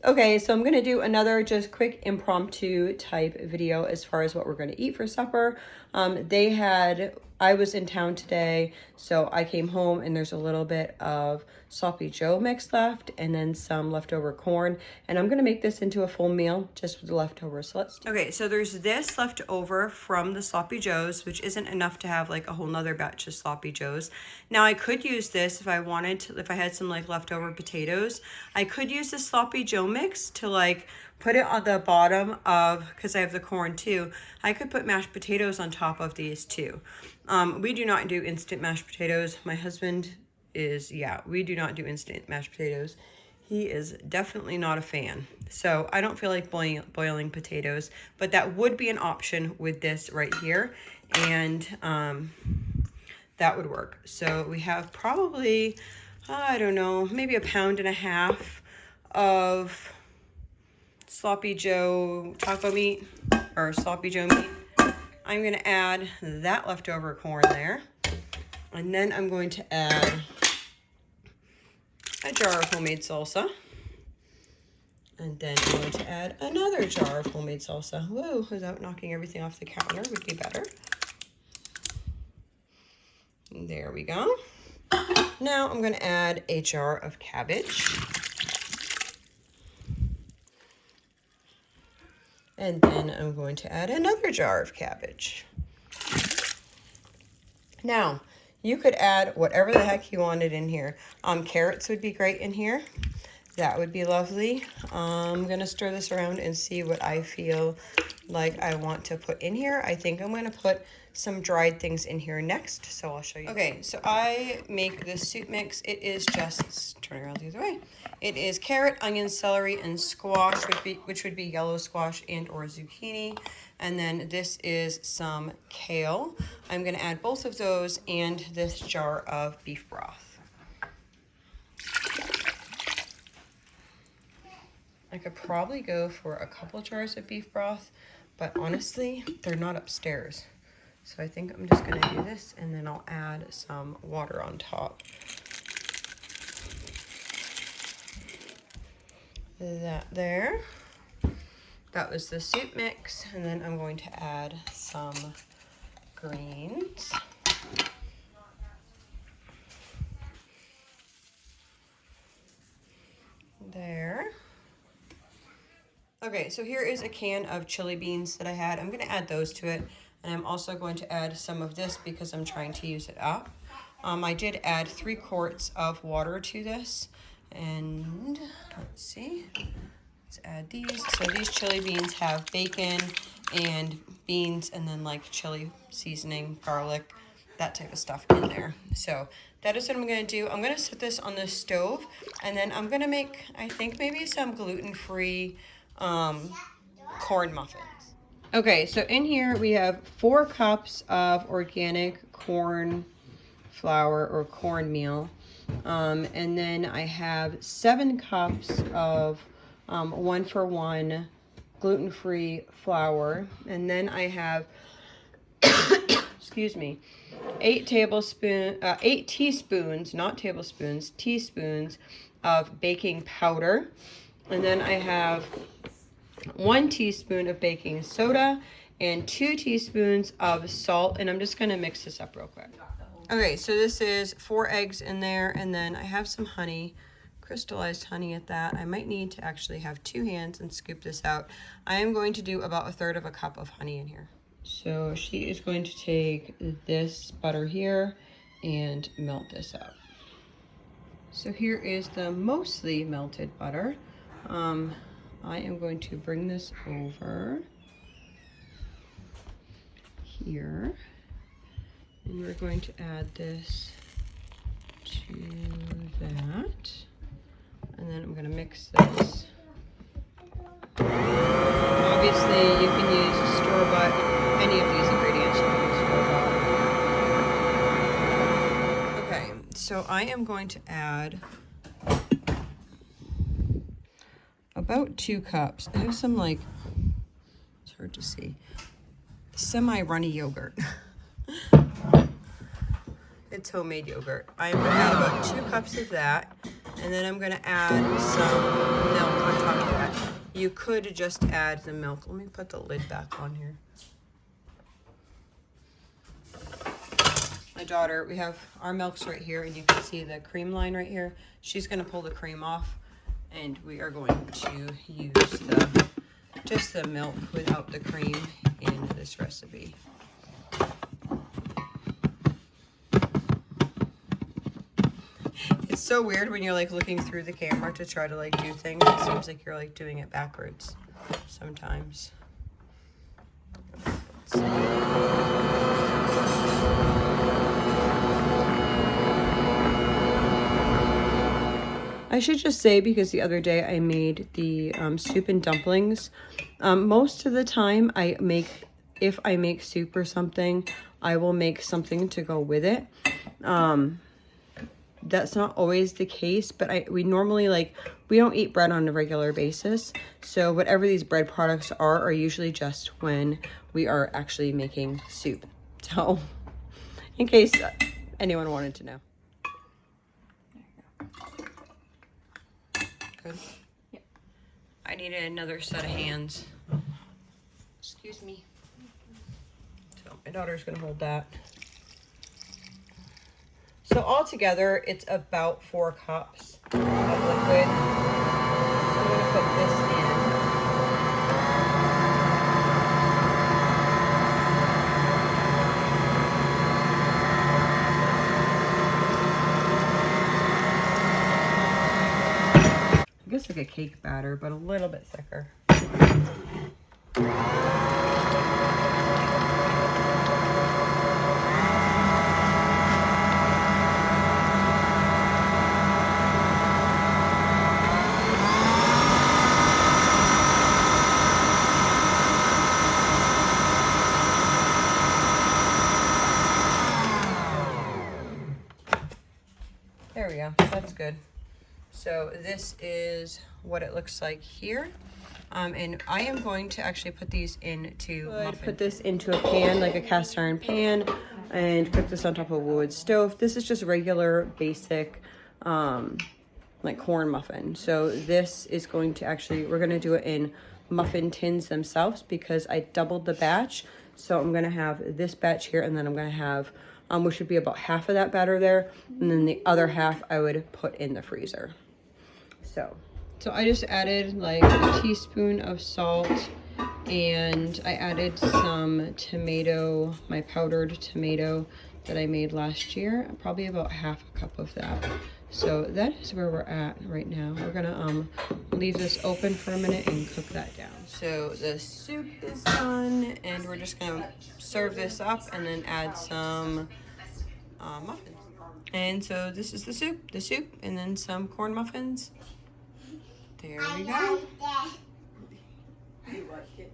Okay, so I'm gonna do another just quick impromptu type video as far as what we're gonna eat for supper. I was in town today, so I came home and there's a little bit of sloppy joe mix left and then some leftover corn. And I'm gonna make this into a full meal just with the leftovers. So let's do it. Okay, so there's this left over from the sloppy joes, which isn't enough to have like a whole nother batch of sloppy joes. Now I could use this if I wanted to, if I had some like leftover potatoes. I could use the sloppy joe mix to like put it on the bottom of, because I have the corn too, I could put mashed potatoes on top of these too. We do not do instant mashed potatoes. My husband is, yeah, we do not do instant mashed potatoes. He is definitely not a fan. So I don't feel like boiling potatoes, but that would be an option with this right here. And that would work. So we have probably, I don't know, maybe 1.5 pounds of sloppy joe taco meat or sloppy joe meat. I'm gonna add that leftover corn there. And then I'm going to add a jar of homemade salsa. And then I'm going to add another jar of homemade salsa. Whoa, without knocking everything off the counter would be better. There we go. Now I'm gonna add a jar of cabbage. And then I'm going to add another jar of cabbage. Now, you could add whatever the heck you wanted in here. Carrots would be great in here. That would be lovely. I'm gonna stir this around and see what I feel like I want to put in here. I think I'm gonna put some dried things in here next, so I'll show you. Okay, so I make this soup mix. It is just, turn around the other way. It is carrot, onion, celery, and squash, which would be yellow squash and or zucchini. And then this is some kale. I'm gonna add both of those and this jar of beef broth. I could probably go for a couple jars of beef broth, but honestly, they're not upstairs. So I think I'm just gonna do this and then I'll add some water on top. That there. That was the soup mix, and then I'm going to add some greens. There. Okay, so here is a can of chili beans that I had. I'm gonna add those to it, and I'm also going to add some of this because I'm trying to use it up. I did add 3 quarts of water to this, and let's see. Let's add these. So these chili beans have bacon and beans and then like chili seasoning, garlic, that type of stuff in there. So that is what I'm gonna do. I'm gonna set this on the stove and then I'm gonna make, I think maybe some gluten-free corn muffins. Okay, so in here we have 4 cups of organic corn flour or cornmeal. And then I have 7 cups of 1-for-1 gluten-free flour. And then I have, excuse me, 8 teaspoons, not tablespoons, teaspoons of baking powder. And then I have 1 teaspoon of baking soda and 2 teaspoons of salt. And I'm just gonna mix this up real quick. Okay, so this is 4 eggs in there, and then I have some honey, crystallized honey at that. I might need to actually have 2 hands and scoop this out. I am going to do about 1/3 of a cup of honey in here. So she is going to take this butter here and melt this up. So here is the mostly melted butter. I am going to bring this over here. And we're going to add this to that. And then I'm going to mix this. Obviously, you can use store-bought, any of these ingredients you can use store-bought. Okay, so I am going to add about 2 cups. I have some like, it's hard to see, semi-runny yogurt. It's homemade yogurt. I'm gonna add about 2 cups of that, and then I'm gonna add some milk on top of You could just add the milk. Let me put the lid back on here. My daughter, we have our milk's right here, and you can see the cream line right here. She's gonna pull the cream off, and we are going to use just the milk without the cream in this recipe. It's so weird when you're like looking through the camera to try to like do things. It seems like you're like doing it backwards sometimes. I should just say, because the other day I made the soup and dumplings. Most of the time if I make soup or something, I will make something to go with it. That's not always the case, but we normally we don't eat bread on a regular basis. So whatever these bread products are usually just when we are actually making soup. So in case anyone wanted to know. Good. Yeah. I needed another set of hands. Excuse me. So my daughter's gonna hold that. So altogether, it's about 4 cups of liquid. So I'm gonna put this in. I guess like a cake batter, but a little bit thicker. There we go, that's good. So this is what it looks like here. And I am going to actually put these into muffin. Put this into a pan, like a cast iron pan, and cook this on top of a wood stove. This is just regular, basic, like corn muffin. So this is going to we're gonna do it in muffin tins themselves because I doubled the batch. So I'm gonna have this batch here, and then I'm gonna have, which would be about half of that batter there, and then the other half I would put in the freezer. So I just added like a teaspoon of salt, and I added some tomato, my powdered tomato that I made last year, probably about half a cup of that. So that is where we're at right now. We're gonna leave this open for a minute and cook that down. So the soup is done, and we're just gonna serve this up and then add some muffins. And so this is the soup, and then some corn muffins. There we go. I like it.